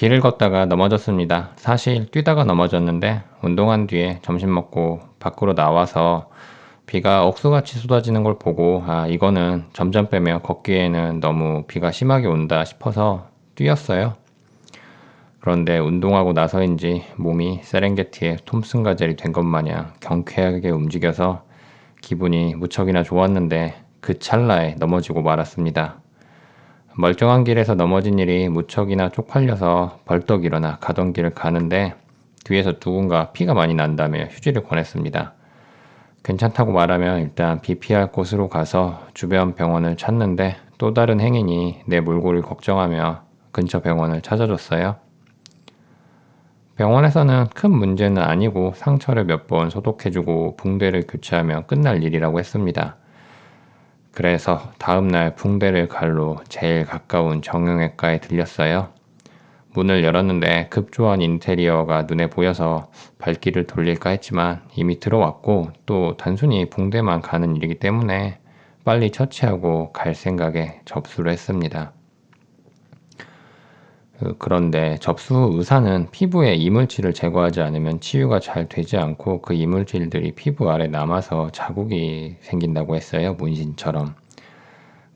길을 걷다가 넘어졌습니다. 사실 뛰다가 넘어졌는데 운동한 뒤에 점심 먹고 밖으로 나와서 비가 억수같이 쏟아지는 걸 보고 이거는 점점 빼며 걷기에는 너무 비가 심하게 온다 싶어서 뛰었어요. 그런데 운동하고 나서인지 몸이 세렝게티의 톰슨 가젤이 된 것 마냥 경쾌하게 움직여서 기분이 무척이나 좋았는데 그 찰나에 넘어지고 말았습니다. 멀쩡한 길에서 넘어진 일이 무척이나 쪽팔려서 벌떡 일어나 가던 길을 가는데 뒤에서 누군가 피가 많이 난다며 휴지를 권했습니다. 괜찮다고 말하면 일단 비 피할 곳으로 가서 주변 병원을 찾는데 또 다른 행인이 내 몰골을 걱정하며 근처 병원을 찾아줬어요. 병원에서는 큰 문제는 아니고 상처를 몇 번 소독해주고 붕대를 교체하면 끝날 일이라고 했습니다. 그래서 다음날 붕대를 갈로 제일 가까운 정형외과에 들렸어요. 문을 열었는데 급조한 인테리어가 눈에 보여서 발길을 돌릴까 했지만 이미 들어왔고 또 단순히 붕대만 가는 일이기 때문에 빨리 처치하고 갈 생각에 접수를 했습니다. 그런데 접수 후 의사는 피부에 이물질을 제거하지 않으면 치유가 잘 되지 않고 그 이물질들이 피부 아래 남아서 자국이 생긴다고 했어요. 문신처럼.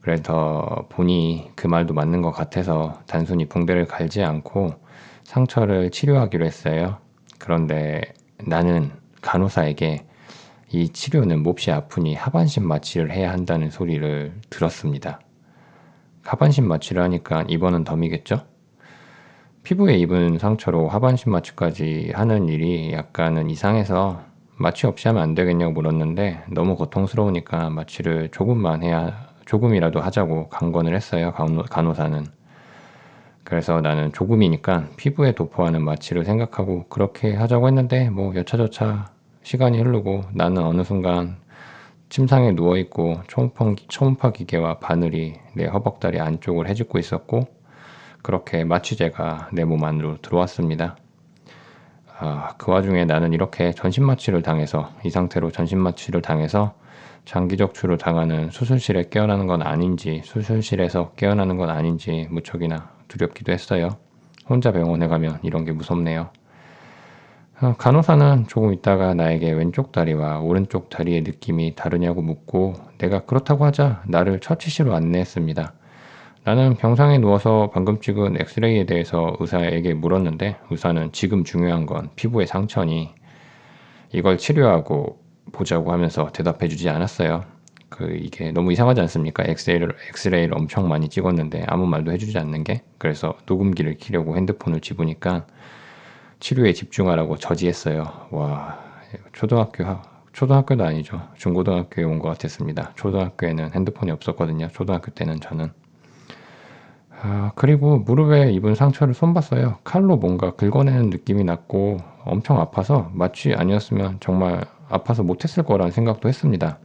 그래서 보니 그 말도 맞는 것 같아서 단순히 붕대를 갈지 않고 상처를 치료하기로 했어요. 그런데 나는 간호사에게 이 치료는 몹시 아프니 하반신 마취를 해야 한다는 소리를 들었습니다. 하반신 마취를 하니까 입원은 덤이겠죠? 피부에 입은 상처로 하반신 마취까지 하는 일이 약간은 이상해서 마취 없이 하면 안 되겠냐고 물었는데 너무 고통스러우니까 마취를 조금이라도 하자고 강권을 했어요. 간호사는. 그래서 나는 조금이니까 피부에 도포하는 마취를 생각하고 그렇게 하자고 했는데 뭐 여차저차 시간이 흐르고 나는 어느 순간 침상에 누워있고 초음파 기계와 바늘이 내 허벅다리 안쪽을 헤집고 있었고 그렇게 마취제가 내 몸 안으로 들어왔습니다. 그 와중에 나는 이렇게 전신마취를 당해서 이 상태로 전신마취를 당해서 장기적 추를 당하는 수술실에 깨어나는 건 아닌지 수술실에서 깨어나는 건 아닌지 무척이나 두렵기도 했어요. 혼자 병원에 가면 이런 게 무섭네요. 간호사는 조금 있다가 나에게 왼쪽 다리와 오른쪽 다리의 느낌이 다르냐고 묻고 내가 그렇다고 하자 나를 처치실로 안내했습니다. 나는 병상에 누워서 방금 찍은 엑스레이에 대해서 의사에게 물었는데 의사는 지금 중요한 건 피부의 상처니 이걸 치료하고 보자고 하면서 대답해 주지 않았어요. 이게 너무 이상하지 않습니까? 엑스레이를 엄청 많이 찍었는데 아무 말도 해주지 않는 게. 그래서 녹음기를 켜려고 핸드폰을 집으니까 치료에 집중하라고 저지했어요. 와, 초등학교도 아니죠. 중고등학교에 온 것 같았습니다. 초등학교에는 핸드폰이 없었거든요. 초등학교 때는 저는. 그리고 무릎에 입은 상처를 손봤어요. 칼로 뭔가 긁어내는 느낌이 났고 엄청 아파서 마취 아니었으면 정말 아파서 못했을 거라는 생각도 했습니다.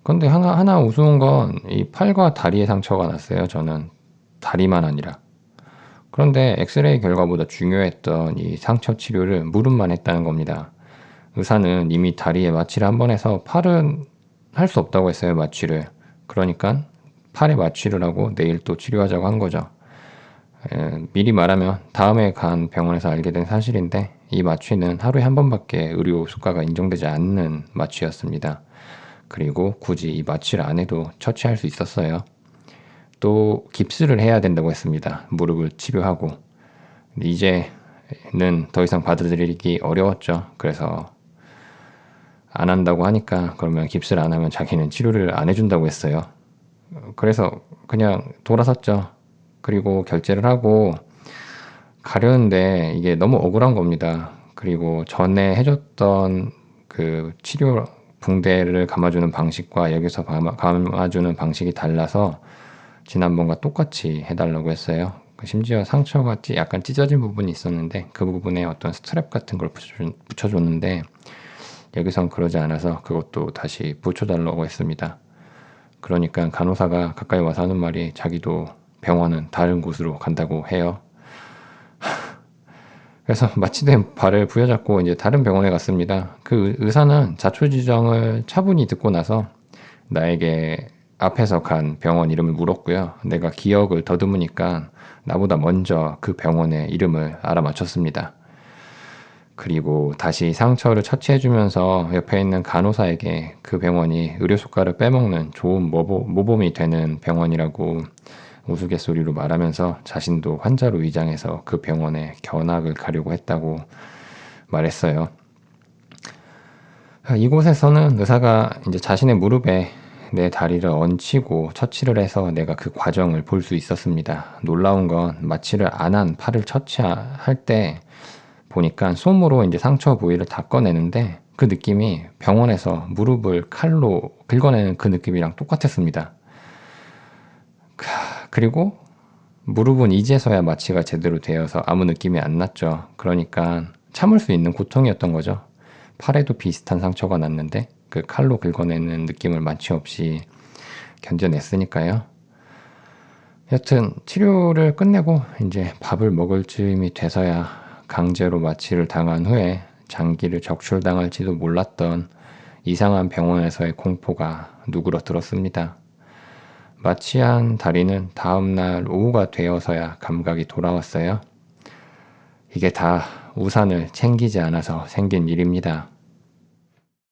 그런데 하나 우스운 건 이 팔과 다리에 상처가 났어요. 저는 다리만 아니라. 그런데 엑스레이 결과보다 중요했던 이 상처 치료를 무릎만 했다는 겁니다. 의사는 이미 다리에 마취를 한 번 해서 팔은 할 수 없다고 했어요. 마취를. 그러니까 팔에 마취를 하고 내일 또 치료하자고 한 거죠. 미리 말하면 다음에 간 병원에서 알게 된 사실인데 이 마취는 하루에 한 번밖에 의료 수가가 인정되지 않는 마취였습니다. 그리고 굳이 이 마취를 안 해도 처치할 수 있었어요. 또 깁스를 해야 된다고 했습니다. 무릎을 치료하고. 이제는 더 이상 받아들이기 어려웠죠. 그래서 안 한다고 하니까 그러면 깁스를 안 하면 자기는 치료를 안 해준다고 했어요. 그래서 그냥 돌아섰죠. 그리고 결제를 하고 가려는데 이게 너무 억울한 겁니다. 그리고 전에 해줬던 그 치료 붕대를 감아주는 방식과 여기서 감아주는 방식이 달라서 지난번과 똑같이 해달라고 했어요. 심지어 상처가 약간 찢어진 부분이 있었는데 그 부분에 어떤 스트랩 같은 걸 붙여줬는데 여기선 그러지 않아서 그것도 다시 붙여달라고 했습니다. 그러니까 간호사가 가까이 와서 하는 말이 자기도 병원은 다른 곳으로 간다고 해요. 그래서 마취된 발을 부여잡고 이제 다른 병원에 갔습니다. 그 의사는 자초지정을 차분히 듣고 나서 나에게 앞에서 간 병원 이름을 물었고요. 내가 기억을 더듬으니까 나보다 먼저 그 병원의 이름을 알아맞혔습니다. 그리고 다시 상처를 처치해주면서 옆에 있는 간호사에게 그 병원이 의료수가를 빼먹는 좋은 모범이 되는 병원이라고 우스갯소리로 말하면서 자신도 환자로 위장해서 그 병원에 견학을 가려고 했다고 말했어요. 이곳에서는 의사가 이제 자신의 무릎에 내 다리를 얹히고 처치를 해서 내가 그 과정을 볼 수 있었습니다. 놀라운 건 마취를 안 한 팔을 처치할 때 보니까 솜으로 이제 상처 부위를 다 꺼내는데 그 느낌이 병원에서 무릎을 칼로 긁어내는 그 느낌이랑 똑같았습니다. 그리고 무릎은 이제서야 마취가 제대로 되어서 아무 느낌이 안 났죠. 그러니까 참을 수 있는 고통이었던 거죠. 팔에도 비슷한 상처가 났는데 그 칼로 긁어내는 느낌을 마취 없이 견뎌냈으니까요. 여튼 치료를 끝내고 이제 밥을 먹을 즈음이 돼서야 강제로 마취를 당한 후에 장기를 적출당할지도 몰랐던 이상한 병원에서의 공포가 누그러들었습니다. 마취한 다리는 다음날 오후가 되어서야 감각이 돌아왔어요. 이게 다 우산을 챙기지 않아서 생긴 일입니다.